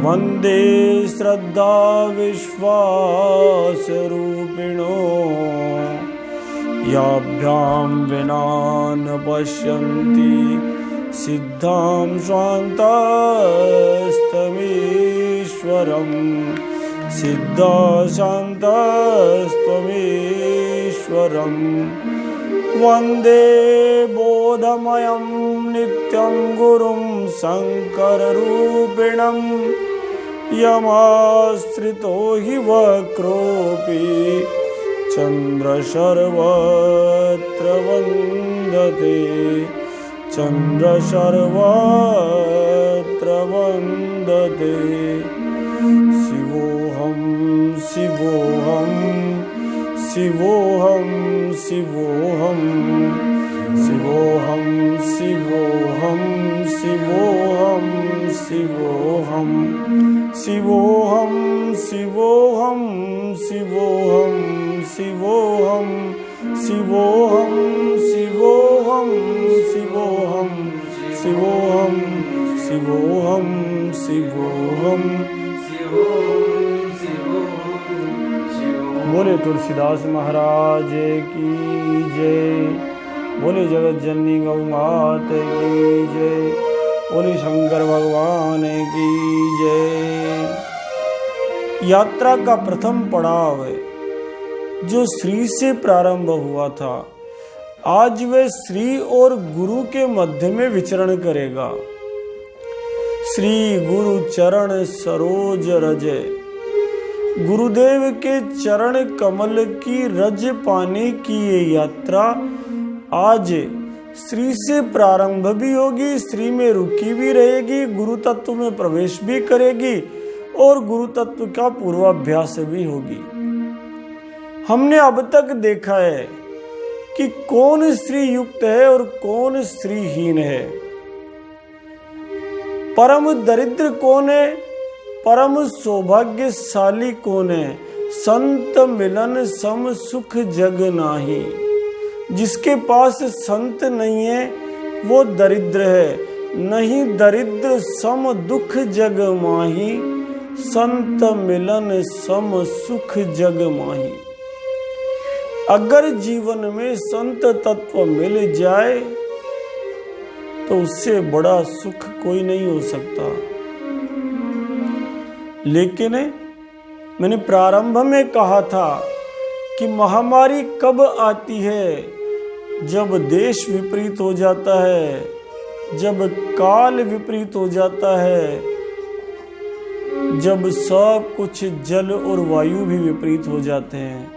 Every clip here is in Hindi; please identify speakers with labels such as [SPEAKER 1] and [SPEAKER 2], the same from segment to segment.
[SPEAKER 1] वन्दे श्रद्धा विश्वासरूपिणो याभ्यां विना न पश्यन्ति सिद्धां शान्तस्तमीश्वरं सिद्धाशान्तस्त्वमीश्वरं वन्दे बोधमयं नित्यं गुरुं शङ्कररूपिणं यमाश्रितो हि वक्रोऽपि चन्द्र सर्वत्र वन्दते चन्द्र सर्वत्र वन्दते शिवोऽहं शिवोऽहं शिवोऽहं शिवोऽहं शिवोऽहं शिवोऽहं शिवोऽहं शिवोऽहं शिवोऽहं शिवोऽहं शिवोऽहं शिवोऽहं शिवोऽहं शिवोऽहं शिवोऽहं शिवोऽहं शिवोऽहं शिवोऽहं बोले तुलसीदास महाराज की जय। बोले जगत जननी गौ मात की जय। बोले शंकर भगवान की जय। यात्रा का प्रथम पड़ाव जो श्री से प्रारंभ हुआ था, आज वे श्री और गुरु के मध्य में विचरण करेगा। श्री गुरु चरण सरोज रज, गुरुदेव के चरण कमल की रज पाने की ये यात्रा आज श्री से प्रारंभ भी होगी, श्री में रुकी भी रहेगी, गुरु तत्व में प्रवेश भी करेगी और गुरु तत्व का पूर्वाभ्यास भी होगी। हमने अब तक देखा है कि कौन श्री युक्त है और कौन श्रीहीन है, परम दरिद्र कौन है परम सौभाग्यशाली कौन है, संत मिलन सम सुख जग नाही। जिसके पास संत नहीं है वो दरिद्र है, नहीं दरिद्र सम दुख जग माही। संत मिलन सम सुख जग माही। अगर जीवन में संत तत्व मिल जाए तो उससे बड़ा सुख कोई नहीं हो सकता। लेकिन मैंने प्रारंभ में कहा था कि महामारी कब आती है, जब देश विपरीत हो जाता है, जब काल विपरीत हो जाता है, जब सब कुछ जल और वायु भी विपरीत हो जाते हैं।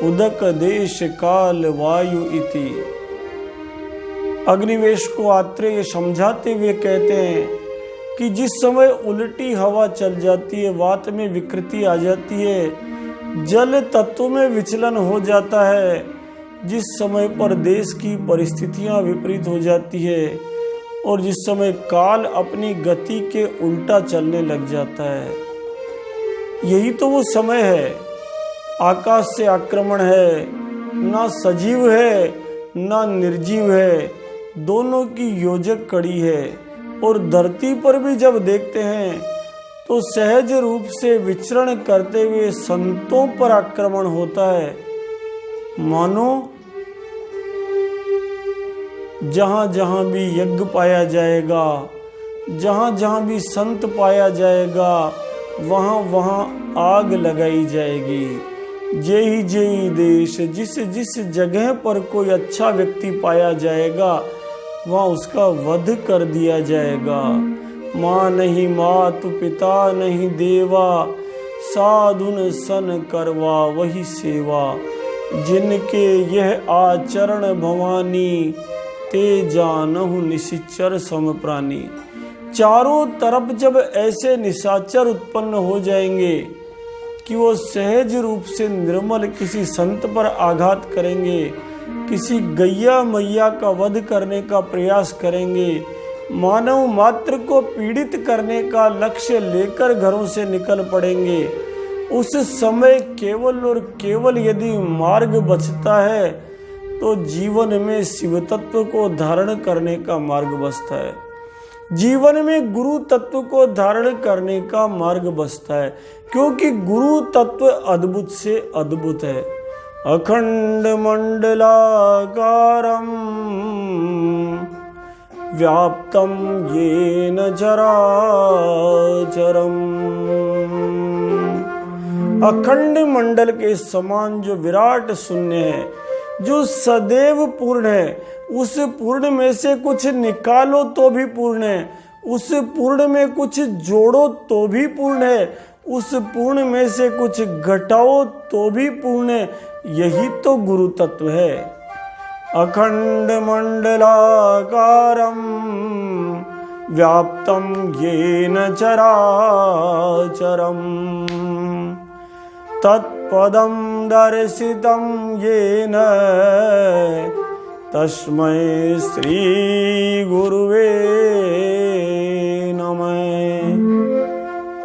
[SPEAKER 1] उदक देश काल वायु इति। अग्निवेश को आत्रेय समझाते हुए कहते हैं कि जिस समय उल्टी हवा चल जाती है, वात में विकृति आ जाती है, जल तत्व में विचलन हो जाता है, जिस समय पर देश की परिस्थितियां विपरीत हो जाती है और जिस समय काल अपनी गति के उल्टा चलने लग जाता है, यही तो वो समय है। आकाश से आक्रमण है, ना सजीव है ना निर्जीव है, दोनों की योजक कड़ी है। और धरती पर भी जब देखते हैं तो सहज रूप से विचरण करते हुए संतों पर आक्रमण होता है। मानो जहां जहां भी यज्ञ पाया जाएगा, जहां जहां भी संत पाया जाएगा, वहां वहां आग लगाई जाएगी। जेहि जेहि देश, जिस जिस जगह पर कोई अच्छा व्यक्ति पाया जाएगा वहाँ उसका वध कर दिया जाएगा। माँ नहीं मातु पिता नहीं देवा, साधुन सन करवा वही सेवा। जिनके यह आचरण भवानी, ते जानहु निशिचर सम प्राणी। चारों तरफ जब ऐसे निशाचर उत्पन्न हो जाएंगे कि वो सहज रूप से निर्मल किसी संत पर आघात करेंगे, किसी गैया मैया का वध करने का प्रयास करेंगे, मानव मात्र को पीड़ित करने का लक्ष्य लेकर घरों से निकल पड़ेंगे, उस समय केवल और केवल यदि मार्ग बचता है तो जीवन में शिव तत्व को धारण करने का मार्ग बचता है, जीवन में गुरु तत्व को धारण करने का मार्ग बचता है। क्योंकि गुरु तत्व अद्भुत से अद्भुत है। अखंड मंडलाकारं व्याप्तं येन चराचरम्। अखंड मंडल के समान जो विराट शून्य है, जो सदैव पूर्ण है, उस पूर्ण में से कुछ निकालो तो भी पूर्ण है, उस पूर्ण में कुछ जोड़ो तो भी पूर्ण है, उस पूर्ण में से कुछ घटाओ तो भी पूर्ण है। यही तो गुरु तत्व है। अखंड मंडलाकारं व्याप्तं येन चराचरम्। तत्पदं दर्शितं येन तस्मै श्री गुरुवे नमः।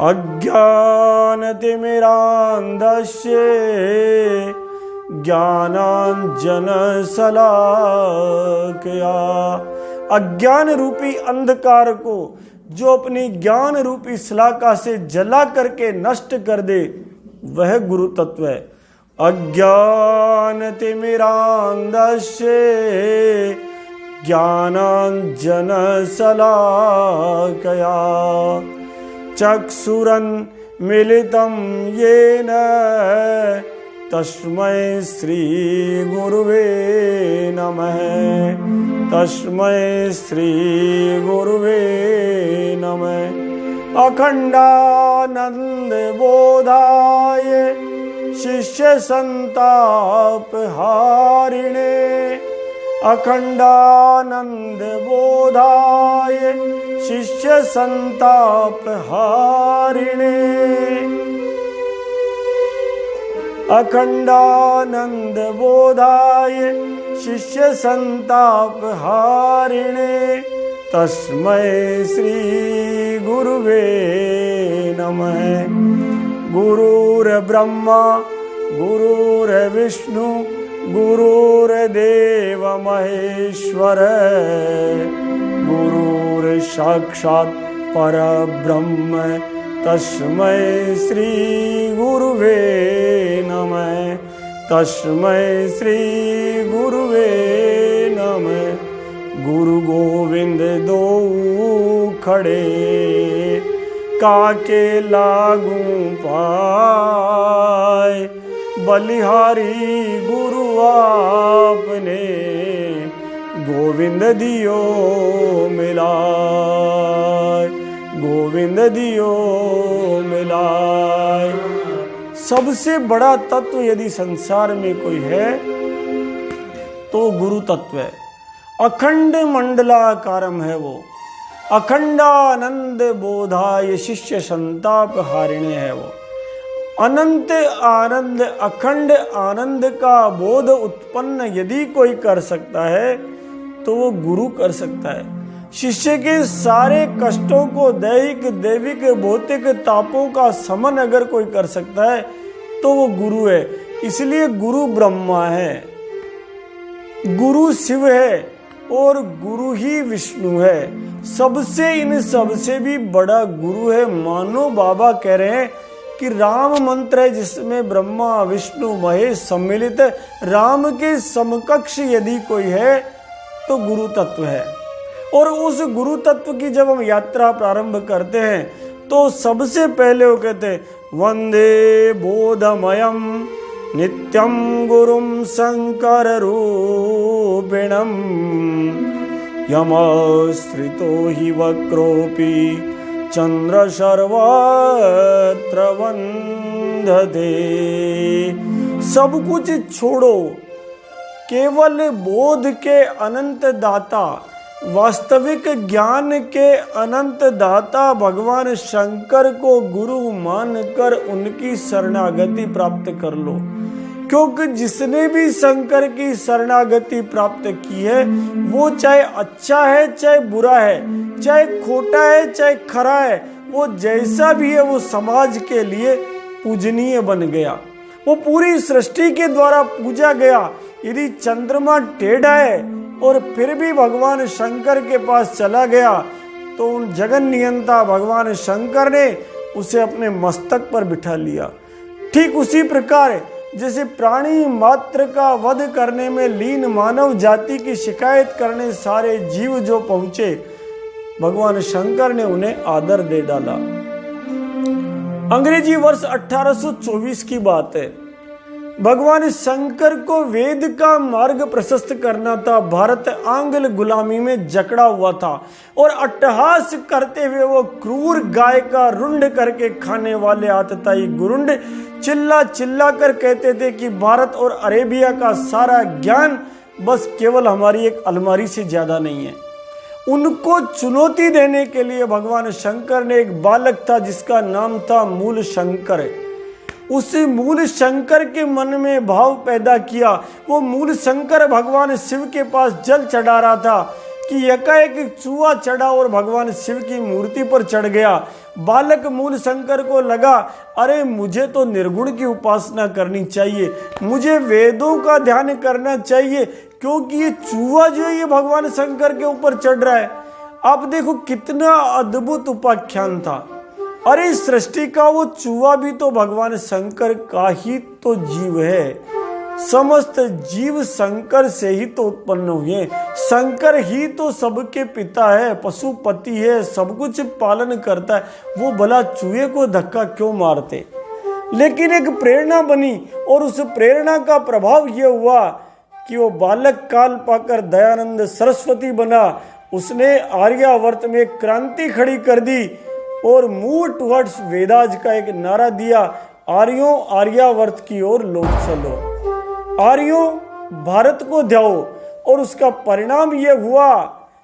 [SPEAKER 1] अज्ञानतिमिरान्धस्य ज्ञानाञ्जनशलाकया। अज्ञान रूपी अंधकार को जो अपनी ज्ञान रूपी शलाका से जला करके नष्ट कर दे, वह गुरु तत्व है। अज्ञानतिमिरान्धस्य ज्ञानाञ्जनशलाकया चक्षुरन्मिलितं येन तस्मै श्री गुरुवे नमः। तस्मै श्री गुरुवे नमः। अखंडानंद बोधाय शिष्य संताप हारिणे। अखंडानंद बोधाय शिष्य संताप हारिणे। अखंडानंद बोधाय शिष्य संताप हारिणे तस्मै श्री गुरुवे नमः। गुरुर्ब्रह्मा गुरुर्विष्णु गुरुर्देव महेश्वर, गुरुर्साक्षात् परब्रह्म तस्मै श्री गुरुवे नमः। तस्मै श्री गुरुवे नमः। गुरु गोविंद दो खड़े, काके लागू पाए। बलिहारी गुरु आपने, गोविंद दियो मिलाए। गोविंद दियो मिलाए। सबसे बड़ा तत्व यदि संसार में कोई है तो गुरु तत्व है। अखंड मंडलाकारम है वो। अखंडानंद बोधाय शिष्य संताप हारिणे है वो। अनंत आनंद, अखंड आनंद का बोध उत्पन्न यदि कोई कर सकता है तो वो गुरु कर सकता है। शिष्य के सारे कष्टों को, दैहिक दैविक भौतिक तापों का समन अगर कोई कर सकता है तो वो गुरु है। इसलिए गुरु ब्रह्मा है, गुरु शिव है और गुरु ही विष्णु है। सबसे, इन सबसे भी बड़ा गुरु है। मानो बाबा कह रहे हैं कि राम मंत्र है जिसमें ब्रह्मा विष्णु महेश सम्मिलित है। राम के समकक्ष यदि कोई है तो गुरु तत्व है। और उस गुरु तत्व की जब हम यात्रा प्रारंभ करते हैं तो सबसे पहले वो कहते हैं वंदे बोधमयम नित्यम गुरुम शंकर रूपिणम, यमाश्रितो हि वक्रोपि चंद्र सर्वत्र वंदते। सब कुछ छोड़ो, केवल बोध के अनंत दाता, वास्तविक ज्ञान के अनंत दाता भगवान शंकर को गुरु मानकर उनकी शरणागति प्राप्त कर लो। क्योंकि जिसने भी शंकर की शरणागति प्राप्त की है वो चाहे अच्छा है चाहे बुरा है, चाहे खोटा है चाहे खरा है, वो जैसा भी है वो समाज के लिए पूजनीय बन गया। वो पूरी सृष्टि के द्वारा पूजा गया। यदि चंद्रमा टेढ़ा है और फिर भी भगवान शंकर के पास चला गया तो उन जगन नियंता भगवान शंकर ने उसे अपने मस्तक पर बिठा लिया। ठीक उसी प्रकार जैसे प्राणी मात्र का वध करने में लीन मानव जाति की शिकायत करने सारे जीव जो पहुंचे, भगवान शंकर ने उन्हें आदर दे डाला। अंग्रेजी वर्ष 1824 की बात है। भगवान शंकर को वेद का मार्ग प्रशस्त करना था। भारत आंग्ल गुलामी में जकड़ा हुआ था और अट्टहास करते हुए वो क्रूर गाय का रुंड करके खाने वाले आतताई गुरुंड चिल्ला चिल्ला कर कहते थे कि भारत और अरेबिया का सारा ज्ञान बस केवल हमारी एक अलमारी से ज्यादा नहीं है। उनको चुनौती देने के लिए भगवान शंकर ने एक बालक था जिसका नाम था मूल शंकर। उस मूल शंकर के मन में भाव पैदा किया। वो मूल शंकर भगवान शिव के पास जल चढ़ा रहा था कि एकाएक चूहा चढ़ा और भगवान शिव की मूर्ति पर चढ़ गया। बालक मूल शंकर को लगा, अरे मुझे तो निर्गुण की उपासना करनी चाहिए, मुझे वेदों का ध्यान करना चाहिए, क्योंकि ये चूहा जो है ये भगवान शंकर के ऊपर चढ़ रहा है। आप देखो कितना अद्भुत उपाख्यान था। अरे सृष्टि का वो चूहा भी तो भगवान शंकर का ही तो जीव है। समस्त जीव शंकर से ही तो उत्पन्न हुए। शंकर ही तो सबके पिता है, पशुपति है, सब कुछ पालन करता है। वो भला चूहे को धक्का क्यों मारते? लेकिन एक प्रेरणा बनी और उस प्रेरणा का प्रभाव यह हुआ कि वो बालक काल पाकर दयानंद सरस्वती बना। उसने आर्यावर्त में क्रांति खड़ी कर दी और मूव टुवर्ड्स वेदाज का एक नारा दिया, आर्यों आर्यावर्त की ओर लौट चलो, आर्यों भारत को ध्याओ। और उसका परिणाम यह हुआ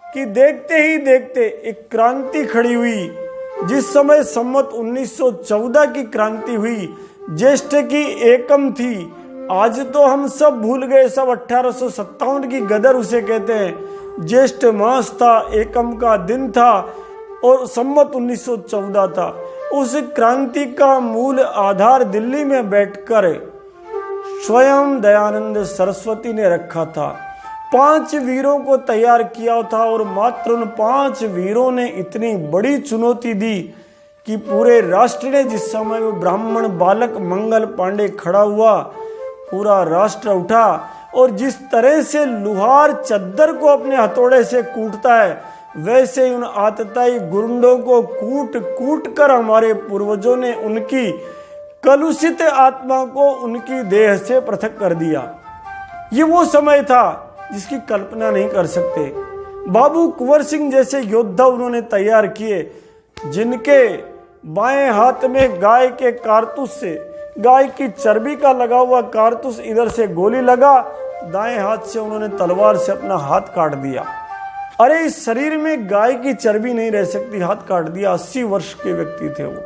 [SPEAKER 1] कि देखते ही देखते एक क्रांति खड़ी हुई। जिस समय सम्मत 1914 की क्रांति हुई, ज्येष्ठ की एकम थी। आज तो हम सब भूल गए, सब 1857 की गदर उसे कहते हैं। ज्येष्ठ मास था, एकम का दिन था और सम्मत 1914 था। उस क्रांति का मूल आधार दिल्ली में बैठकर स्वयं दयानंद सरस्वती ने रखा था। 5 वीरों को तैयार किया था और मात्र उन 5 वीरों ने इतनी बड़ी चुनौती दी कि पूरे राष्ट्र ने, जिस समय वो ब्राह्मण बालक मंगल पांडे खड़ा हुआ, पूरा राष्ट्र उठा। और जिस तरह से लुहार चद्दर को अपने हथौड़े से कूटता है, वैसे ही उन आतताई गुंडों को कूट कूट कर हमारे पूर्वजों ने उनकी कलुषित आत्मा को उनकी देह से पृथक कर दिया। ये वो समय था जिसकी कल्पना नहीं कर सकते। बाबू कुंवर सिंह जैसे योद्धा उन्होंने तैयार किए, जिनके बाएं हाथ में गाय के कारतूस से, गाय की चर्बी का लगा हुआ कारतूस, इधर से गोली लगा, दाएं हाथ से उन्होंने तलवार से अपना हाथ काट दिया। अरे इस शरीर में गाय की चर्बी नहीं रह सकती, हाथ काट दिया। 80 वर्ष के व्यक्ति थे वो।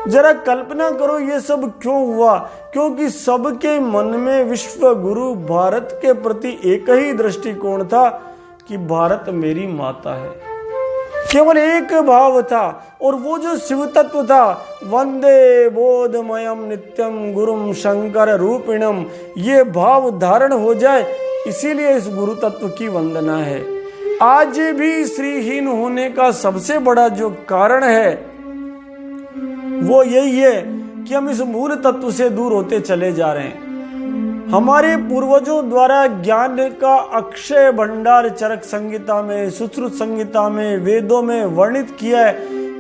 [SPEAKER 1] जरा कल्पना करो ये सब क्यों हुआ? क्योंकि सबके मन में विश्व गुरु भारत के प्रति एक ही दृष्टिकोण था कि भारत मेरी माता है। केवल एक भाव था, और वो जो शिव तत्व था, वंदे बोधमयम नित्यम गुरुम शंकर रूपिणम, ये भाव धारण हो जाए, इसीलिए इस गुरु तत्व की वंदना है। आज भी श्रीहीन होने का सबसे बड़ा जो कारण है वो यही है कि हम इस मूल तत्व से दूर होते चले जा रहे हैं। हमारे पूर्वजों द्वारा ज्ञान का अक्षय भंडार चरक संहिता में, सुश्रुत संहिता में, वेदों में वर्णित किया है,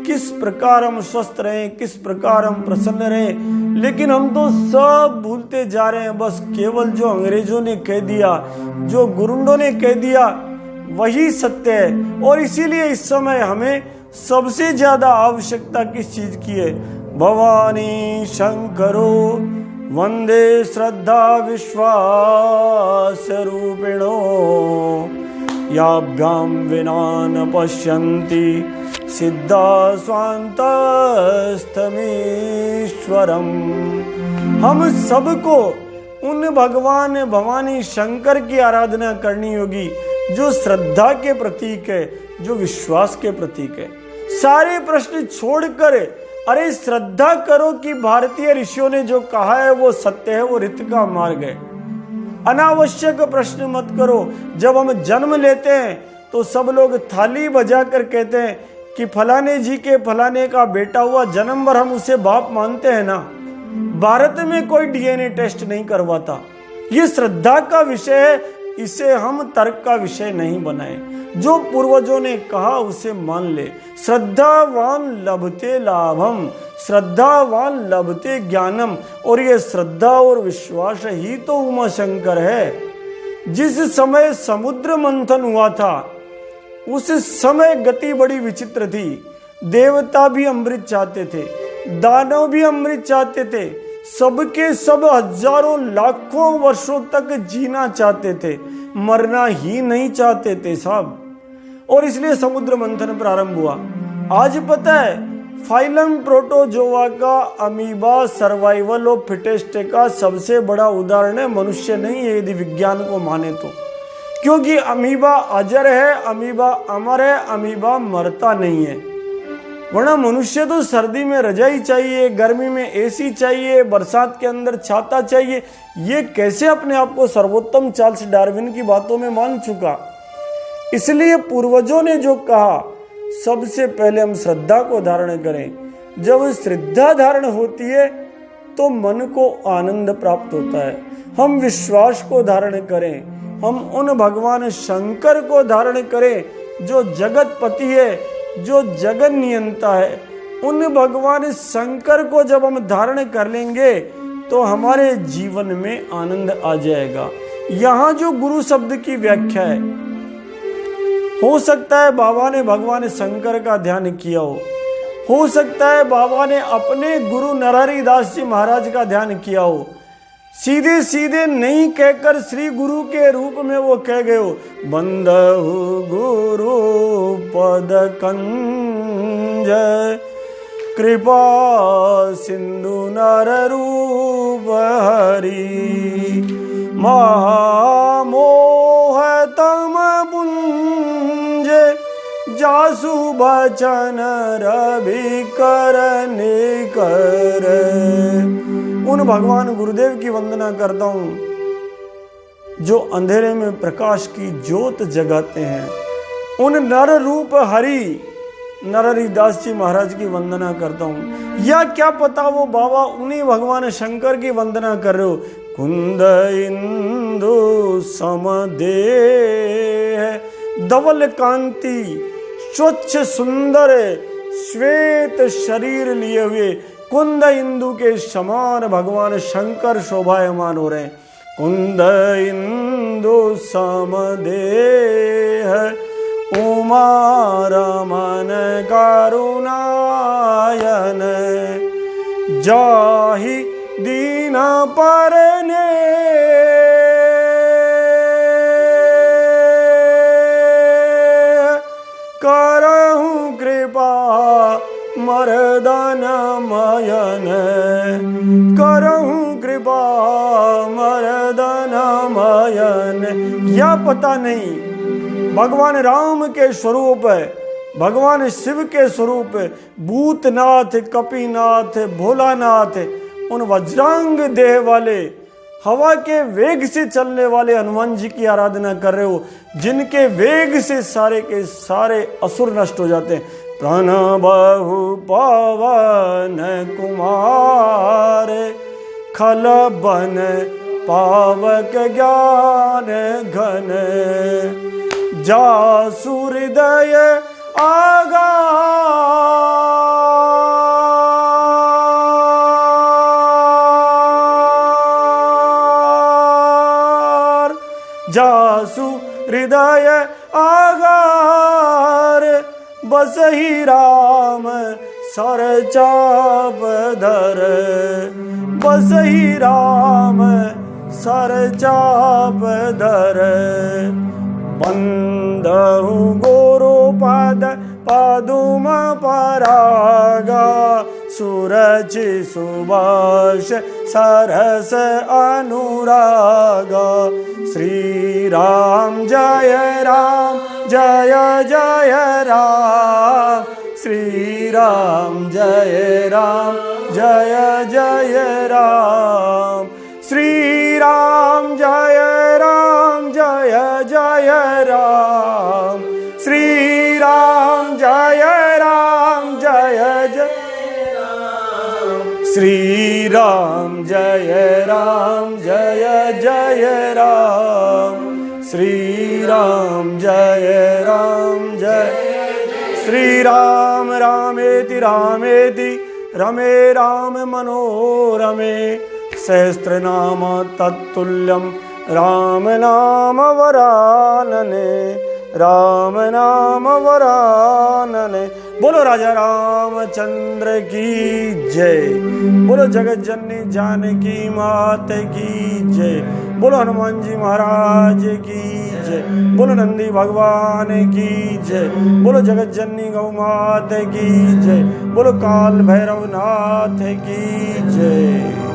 [SPEAKER 1] किस प्रकार हम स्वस्थ रहें, किस प्रकार हम प्रसन्न रहें। लेकिन हम तो सब भूलते जा रहे हैं। बस केवल जो अंग्रेजों ने कह दिया, जो गुरुंडों ने कह दिया, वही सत्य है। और इसीलिए इस समय हमें सबसे ज्यादा आवश्यकता किस चीज की है? भवानी शंकरो वंदे श्रद्धा विश्वास रूपिणो याभ्यां विना न पश्यन्ति सिद्धा स्वान्तस्थमीश्वरम। हम सबको उन भगवान भवानी शंकर की आराधना करनी होगी जो श्रद्धा के प्रतीक है, जो विश्वास के प्रतीक है। सारे प्रश्न छोड़कर अरे श्रद्धा करो कि भारतीय ऋषियों ने जो कहा है वो सत्य है, वो रित का मार्ग है। अनावश्यक प्रश्न मत करो। जब हम जन्म लेते हैं तो सब लोग थाली बजाकर कहते हैं कि फलाने जी के फलाने का बेटा हुआ, जन्म भर हम उसे बाप मानते हैं ना। भारत में कोई डीएनए टेस्ट नहीं करवाता। ये श्रद्धा का विषय है, इसे हम तर्क का विषय नहीं बनाए। जो पूर्वजों ने कहा उसे मान ले। श्रद्धावान लभते लाभम, श्रद्धावान लभते ज्ञानम। और ये श्रद्धा और विश्वास ही तो उमा शंकर है। जिस समय समुद्र मंथन हुआ था उस समय गति बड़ी विचित्र थी। देवता भी अमृत चाहते थे, दानव भी अमृत चाहते थे, सबके सब हजारों लाखों वर्षों तक जीना चाहते थे, मरना ही नहीं चाहते थे साहब। और इसलिए समुद्र मंथन प्रारंभ हुआ। आज पता है फाइलम प्रोटोजोआ का अमीबा सर्वाइवल ऑफ फिटेस्ट का सबसे बड़ा उदाहरण है, मनुष्य नहीं है यदि विज्ञान को माने तो। क्योंकि अमीबा अजर है, अमीबा अमर है, अमीबा मरता नहीं है। वरना मनुष्य तो सर्दी में रजाई चाहिए, गर्मी में एसी चाहिए, बरसात के अंदर छाता चाहिए। ये कैसे अपने आप को सर्वोत्तम चार्ल्स डार्विन की बातों में मान चुका। इसलिए पूर्वजों ने जो कहा, सबसे पहले हम श्रद्धा को धारण करें। जब श्रद्धा धारण होती है तो मन को आनंद प्राप्त होता है। हम विश्वास को धारण करें, हम उन भगवान शंकर को धारण करें जो जगतपति है, जो जगन नियंता है। उन भगवान शंकर को जब हम धारण कर लेंगे तो हमारे जीवन में आनंद आ जाएगा। यहाँ जो गुरु शब्द की व्याख्या है, हो सकता है बाबा ने भगवान शंकर का ध्यान किया हो सकता है बाबा ने अपने गुरु नरहरि दास जी महाराज का ध्यान किया हो। सीधे सीधे नहीं कहकर श्री गुरु के रूप में वो कह गए हो, बंदहु गुरु पद कंज कृपा सिंधु नर रूप हरि महामोह तम पुंज जासु बचन रवि करने कर। उन भगवान गुरुदेव की वंदना करता हूँ जो अंधेरे में प्रकाश की ज्योत जगाते हैं। उन नर रूप हरि नरहरि दास जी महाराज की वंदना करता हूँ। या क्या पता वो बाबा उन्हीं भगवान शंकर की वंदना कर रहे हो। कुंद इंदु समदेह धवल कांति स्वच्छ सुंदर श्वेत शरीर लिए हुए कुंद इंदु के समान भगवान शंकर शोभायमान हो रहे हैं। कुंद इंदु समदेह उमा रमन करुणायन जाहि दीन परने करहु कृपा मर्दन मयन करहु कृपा मर्दन मयन। या पता नहीं भगवान राम के स्वरूप है, भगवान शिव के स्वरूप है, भूतनाथ कपिनाथ भोलानाथ, उन वज्रांग देह वाले हवा के वेग से चलने वाले हनुमान जी की आराधना कर रहे हो, जिनके वेग से सारे के सारे असुर नष्ट हो जाते हैं। प्रणबहु पवन कुमार खल बन पावक ज्ञान घन जासु हृदय आगार जासु हृदय आगार बसहि राम सर चाप धर बसहि राम सर चाप धर। बंदहु गोरु पद पदुम परागा सुरचि सुभाष सरस अनुरागा। श्री राम जय जय राम श्री राम जय जय राम श्री राम जय जय राम श्री राम जय जय श्री राम जय जय राम श्री राम जय श्री राम रामेति रामेति रमे राम मनोरमे सहस्रनाम तत्तुल्यं राम नाम वरानने राम नाम वरानने। बोलो राजा रामचंद्र की जय, बोलो जगत जननी जानकी मात की जय, बोलो हनुमान जी महाराज की जय, बोलो नंदी भगवान की जय, बोलो जगत जननी गौ मात की जय, बोलो काल भैरव नाथ की जय।